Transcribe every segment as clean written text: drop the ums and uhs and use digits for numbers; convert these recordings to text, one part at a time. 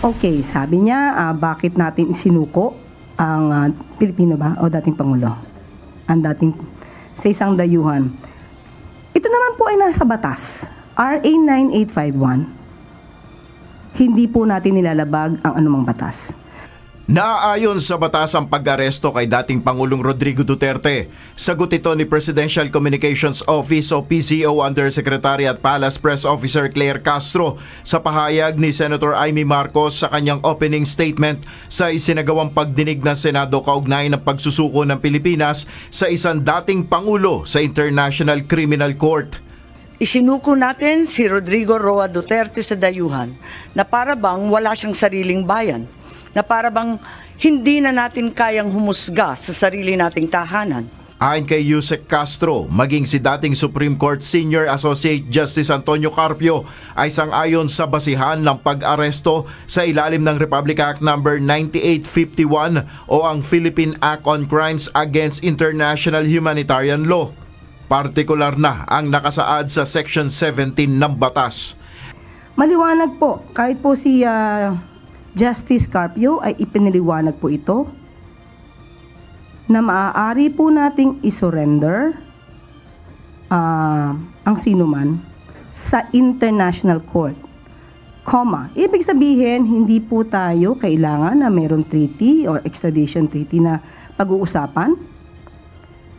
Okay, sabi niya, bakit natin isinuko ang Pilipino ba o dating Pangulo? Ang dating sa isang dayuhan. Ito naman po ay nasa batas. RA 9851. Hindi po natin nilalabag ang anumang batas. Naaayon sa batas ang pag-aresto kay dating Pangulong Rodrigo Duterte. Sagot ito ni Presidential Communications Office o PCO Undersecretary at Palace Press Officer Claire Castro sa pahayag ni Senator Amy Marcos sa kanyang opening statement sa isinagawang pagdinig ng Senado kaugnay ng pagsusuko ng Pilipinas sa isang dating Pangulo sa International Criminal Court. Isinuko natin si Rodrigo Roa Duterte sa dayuhan na para bang wala siyang sariling bayan, na para bang hindi na natin kayang humusga sa sarili nating tahanan. Ayon kay Yusek Castro, maging si dating Supreme Court Senior Associate Justice Antonio Carpio ay sang-ayon sa basihan ng pag-aresto sa ilalim ng Republic Act No. 9851 o ang Philippine Act on Crimes Against International Humanitarian Law. Partikular na ang nakasaad sa Section 17 ng batas. Maliwanag po, kahit po si Justice Carpio ay ipiniliwanag po ito na maaari po nating isurrender ang sinuman sa international court. Ibig sabihin, hindi po tayo kailangan na mayroong treaty or extradition treaty na pag-uusapan.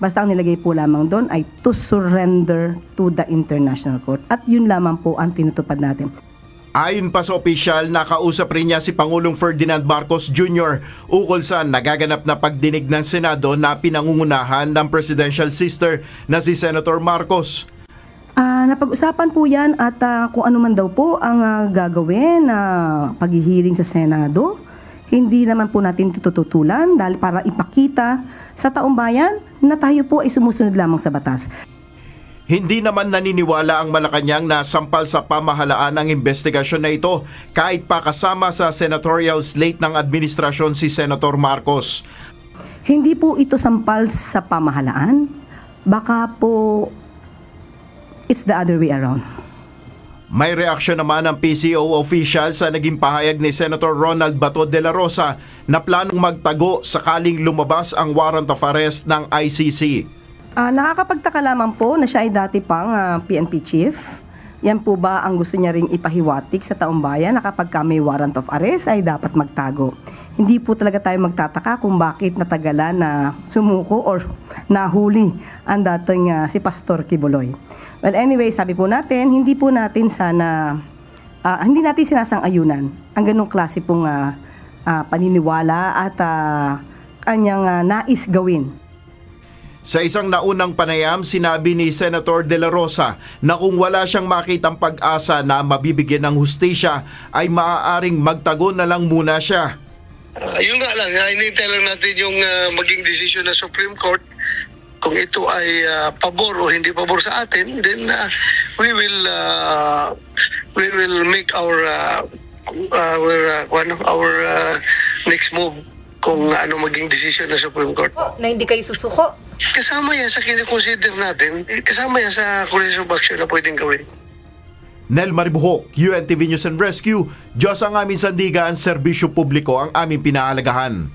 Basta ang nilagay po lamang doon ay to surrender to the international court. At yun lamang po ang tinutupad natin. Ayon pa sa opisyal, nakausap rin niya si Pangulong Ferdinand Marcos Jr. ukol sa nagaganap na pagdinig ng Senado na pinangungunahan ng presidential sister na si Senator Marcos. Napag-usapan po yan at kung ano man daw po ang gagawin na paghihiring sa Senado, hindi naman po natin tututulan dahil para ipakita sa taong bayan na tayo po ay sumusunod lamang sa batas. Hindi naman naniniwala ang Malacanang na sampal sa pamahalaan ang investigasyon na ito kahit pa kasama sa senatorial slate ng administrasyon si Senator Marcos. Hindi po ito sampal sa pamahalaan. Baka po it's the other way around. May reaksyon naman ng PCO official sa naging pahayag ni Senator Ronald Bato de la Rosa na planong magtago sakaling lumabas ang warrant of arrest ng ICC. Nakakapagtaka lamang po na siya ay dati pang PNP chief. Yan po ba ang gusto niya ring ipahiwatig sa taong bayan na kapag may warrant of arrest ay dapat magtago? Hindi po talaga tayo magtataka kung bakit natagalan na sumuko or nahuli ang dating si Pastor Kibuloy. Well, anyway, sabi po natin, hindi natin sinasang-ayunan ang ganong klase pong paniniwala at kanyang nais gawin. Sa isang naunang panayam, sinabi ni Senator De La Rosa na kung wala siyang makitang pag-asa na mabibigyan ng hustisya ay maaaring magtago na lang muna siya. Yun nga lang, hinihintay lang natin yung maging desisyon ng Supreme Court. Kung ito ay pabor o hindi pabor sa atin, then we will make our next move kung ano maging desisyon ng Supreme Court. Na hindi kayo susuko? Kasama yan sa kinikonsider natin. Kasama yan sa course of action na pwedeng gawin. Nel Maribuhok, UNTV News and Rescue. Diyos ang aming sandigan, serbisyo publiko ang aming pinaalagahan.